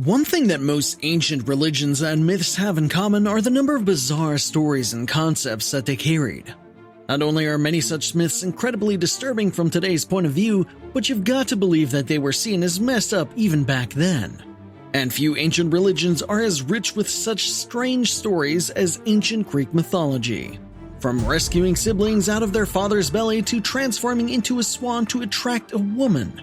One thing that most ancient religions and myths have in common are the number of bizarre stories and concepts that they carried. Not only are many such myths incredibly disturbing from today's point of view, but you've got to believe that they were seen as messed up even back then. And few ancient religions are as rich with such strange stories as ancient Greek mythology. From rescuing siblings out of their father's belly to transforming into a swan to attract a woman,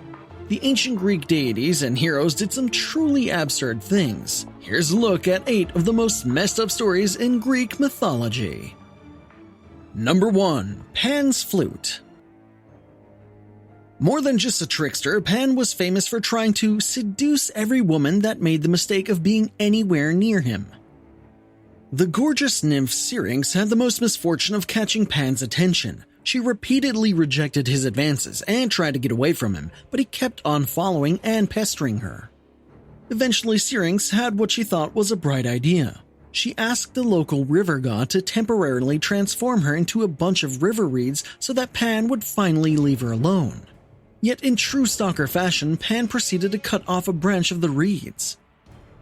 the ancient Greek deities and heroes did some truly absurd things. Here's a look at 8 of the most messed up stories in Greek mythology. Number 1. Pan's Flute. More than just a trickster, Pan was famous for trying to seduce every woman that made the mistake of being anywhere near him. The gorgeous nymph Syrinx had the most misfortune of catching Pan's attention. She repeatedly rejected his advances and tried to get away from him, but he kept on following and pestering her. Eventually, Syrinx had what she thought was a bright idea. She asked the local river god to temporarily transform her into a bunch of river reeds so that Pan would finally leave her alone. Yet in true stalker fashion, Pan proceeded to cut off a branch of the reeds.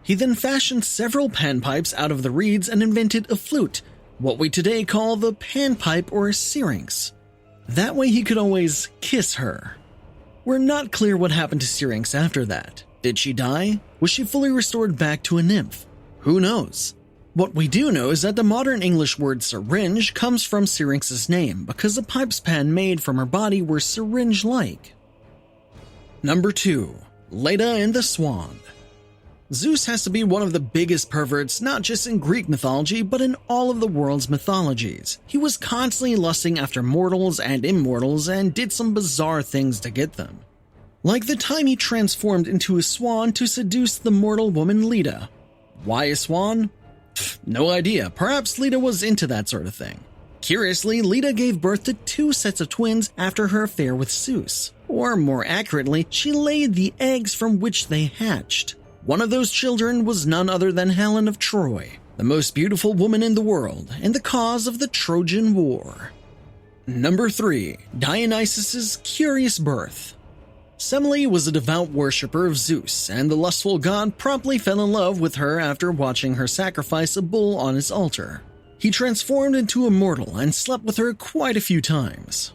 He then fashioned several panpipes out of the reeds and invented a flute, what we today call the panpipe or syrinx. That way he could always kiss her. We're not clear what happened to Syrinx after that. Did she die? Was she fully restored back to a nymph? Who knows? What we do know is that the modern English word syringe comes from Syrinx's name because the pipes Pan made from her body were syringe-like. Number 2. Leda and the Swan. Zeus has to be one of the biggest perverts not just in Greek mythology but in all of the world's mythologies. He was constantly lusting after mortals and immortals and did some bizarre things to get them. Like the time he transformed into a swan to seduce the mortal woman Leda. Why a swan? No idea, perhaps Leda was into that sort of thing. Curiously, Leda gave birth to 2 sets of twins after her affair with Zeus. Or more accurately, she laid the eggs from which they hatched. One of those children was none other than Helen of Troy, the most beautiful woman in the world and the cause of the Trojan War. Number 3. Dionysus' curious birth. Semele was a devout worshipper of Zeus, and the lustful god promptly fell in love with her after watching her sacrifice a bull on his altar. He transformed into a mortal and slept with her quite a few times.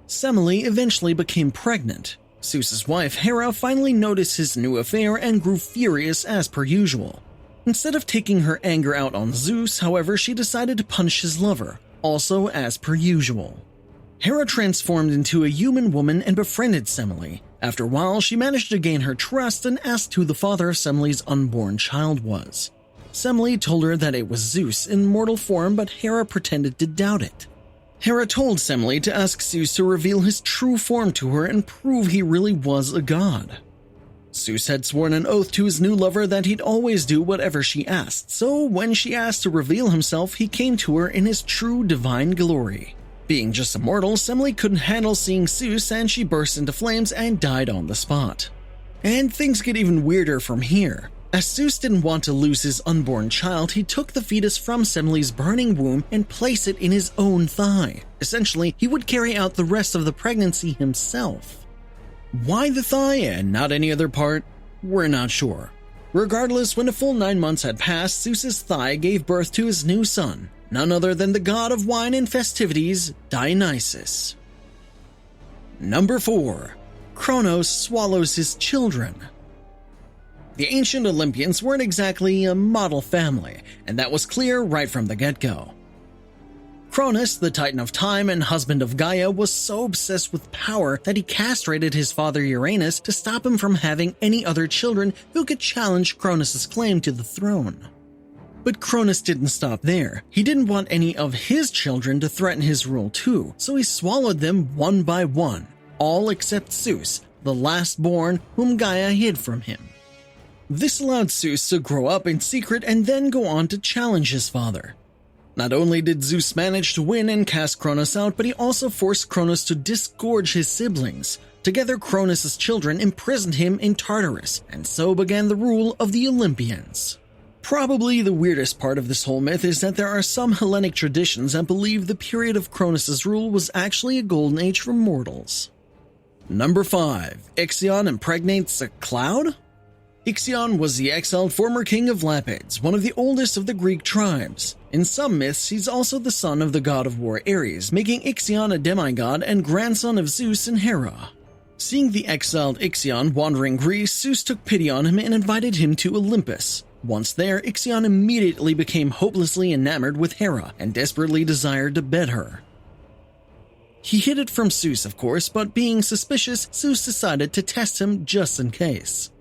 Semele eventually became pregnant. Zeus's wife Hera finally noticed his new affair and grew furious as per usual. Instead of taking her anger out on Zeus, however, she decided to punish his lover, also as per usual. Hera transformed into a human woman and befriended Semele. After a while, she managed to gain her trust and asked who the father of Semele's unborn child was. Semele told her that it was Zeus in mortal form, but Hera pretended to doubt it. Hera told Semele to ask Zeus to reveal his true form to her and prove he really was a god. Zeus had sworn an oath to his new lover that he'd always do whatever she asked, so when she asked to reveal himself, he came to her in his true divine glory. Being just a mortal, Semele couldn't handle seeing Zeus and she burst into flames and died on the spot. And things get even weirder from here. As Zeus didn't want to lose his unborn child, he took the fetus from Semele's burning womb and placed it in his own thigh. Essentially, he would carry out the rest of the pregnancy himself. Why the thigh and not any other part? We're not sure. Regardless, when a full 9 months had passed, Zeus's thigh gave birth to his new son, none other than the god of wine and festivities, Dionysus. Number 4. Cronos swallows his children. The ancient Olympians weren't exactly a model family, and that was clear right from the get-go. Cronos, the titan of time and husband of Gaia, was so obsessed with power that he castrated his father Uranus to stop him from having any other children who could challenge Cronos' claim to the throne. But Cronos didn't stop there. He didn't want any of his children to threaten his rule too, so he swallowed them one by one, all except Zeus, the last born whom Gaia hid from him. This allowed Zeus to grow up in secret and then go on to challenge his father. Not only did Zeus manage to win and cast Cronos out, but he also forced Cronos to disgorge his siblings. Together, Cronos' children imprisoned him in Tartarus, and so began the rule of the Olympians. Probably the weirdest part of this whole myth is that there are some Hellenic traditions that believe the period of Cronos' rule was actually a golden age for mortals. Number 5. Ixion impregnates a cloud? Ixion was the exiled former king of Lapids, one of the oldest of the Greek tribes. In some myths, he's also the son of the god of war Ares, making Ixion a demigod and grandson of Zeus and Hera. Seeing the exiled Ixion wandering Greece, Zeus took pity on him and invited him to Olympus. Once there, Ixion immediately became hopelessly enamored with Hera and desperately desired to bed her. He hid it from Zeus, of course, but being suspicious, Zeus decided to test him just in case.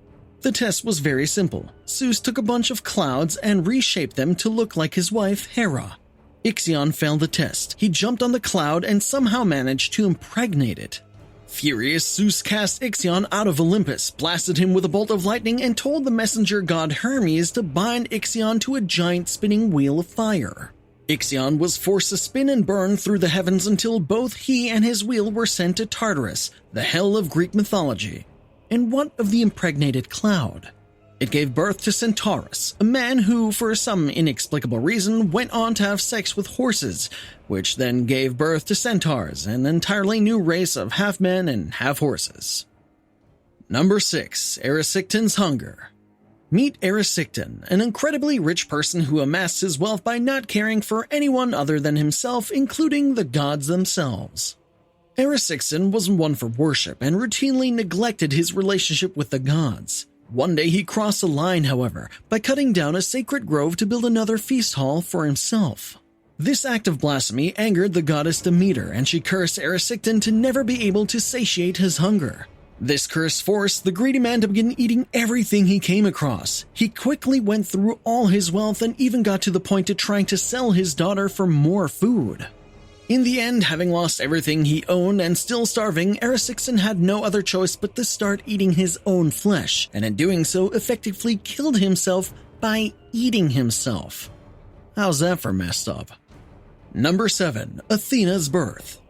The test was very simple. Zeus took a bunch of clouds and reshaped them to look like his wife, Hera. Ixion failed the test. He jumped on the cloud and somehow managed to impregnate it. Furious, Zeus cast Ixion out of Olympus, blasted him with a bolt of lightning, and told the messenger god Hermes to bind Ixion to a giant spinning wheel of fire. Ixion was forced to spin and burn through the heavens until both he and his wheel were sent to Tartarus, the hell of Greek mythology. And what of the impregnated cloud? It gave birth to Centaurus, a man who, for some inexplicable reason, went on to have sex with horses, which then gave birth to centaurs, an entirely new race of half-men and half-horses. Number 6. Erysichthon's Hunger. Meet Erysichthon, an incredibly rich person who amassed his wealth by not caring for anyone other than himself, including the gods themselves. Erysichthon wasn't one for worship and routinely neglected his relationship with the gods. One day he crossed a line, however, by cutting down a sacred grove to build another feast hall for himself. This act of blasphemy angered the goddess Demeter, and she cursed Erysichthon to never be able to satiate his hunger. This curse forced the greedy man to begin eating everything he came across. He quickly went through all his wealth and even got to the point of trying to sell his daughter for more food. In the end, having lost everything he owned and still starving, Erysichthon had no other choice but to start eating his own flesh, and in doing so effectively killed himself by eating himself. How's that for messed up? Number 7. Athena's Birth.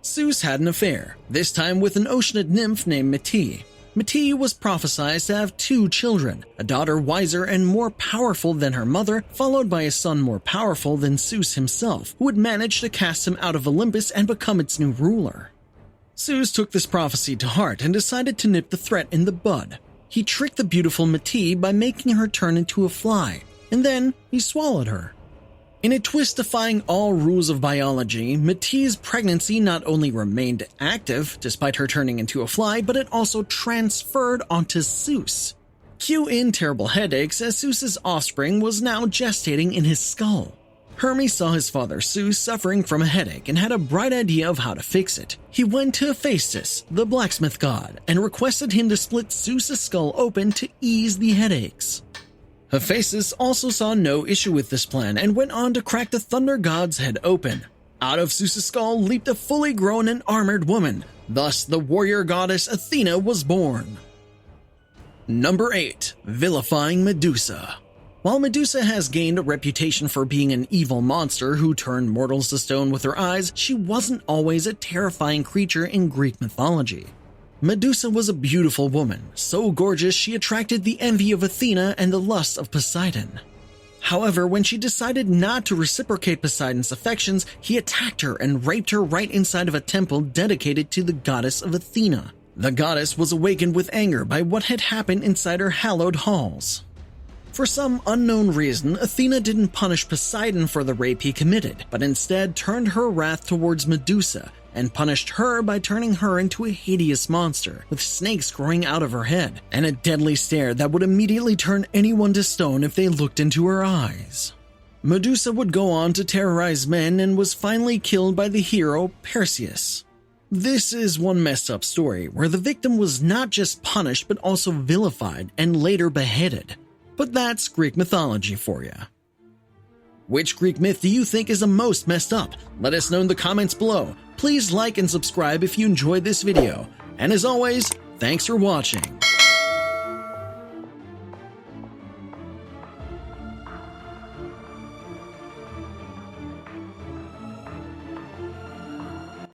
Zeus had an affair, this time with an oceanid nymph named Mete. Mete was prophesied to have 2 children, a daughter wiser and more powerful than her mother, followed by a son more powerful than Zeus himself, who would manage to cast him out of Olympus and become its new ruler. Zeus took this prophecy to heart and decided to nip the threat in the bud. He tricked the beautiful Mete by making her turn into a fly, and then he swallowed her. In a twist defying all rules of biology, Mete's pregnancy not only remained active, despite her turning into a fly, but it also transferred onto Zeus. Cue in terrible headaches, as Zeus's offspring was now gestating in his skull. Hermes saw his father Zeus suffering from a headache and had a bright idea of how to fix it. He went to Hephaestus, the blacksmith god, and requested him to split Zeus's skull open to ease the headaches. Hephaestus also saw no issue with this plan and went on to crack the thunder god's head open. Out of Zeus's skull leaped a fully grown and armored woman. Thus, the warrior goddess Athena was born. Number 8. Vilifying Medusa. While Medusa has gained a reputation for being an evil monster who turned mortals to stone with her eyes, she wasn't always a terrifying creature in Greek mythology. Medusa was a beautiful woman, so gorgeous she attracted the envy of Athena and the lust of Poseidon. However, when she decided not to reciprocate Poseidon's affections, he attacked her and raped her right inside of a temple dedicated to the goddess of Athena. The goddess was awakened with anger by what had happened inside her hallowed halls. For some unknown reason, Athena didn't punish Poseidon for the rape he committed, but instead turned her wrath towards Medusa, and punished her by turning her into a hideous monster, with snakes growing out of her head, and a deadly stare that would immediately turn anyone to stone if they looked into her eyes. Medusa would go on to terrorize men and was finally killed by the hero Perseus. This is one messed up story, where the victim was not just punished but also vilified and later beheaded. But that's Greek mythology for you. Which Greek myth do you think is the most messed up? Let us know in the comments below. Please like and subscribe if you enjoyed this video. And as always, thanks for watching.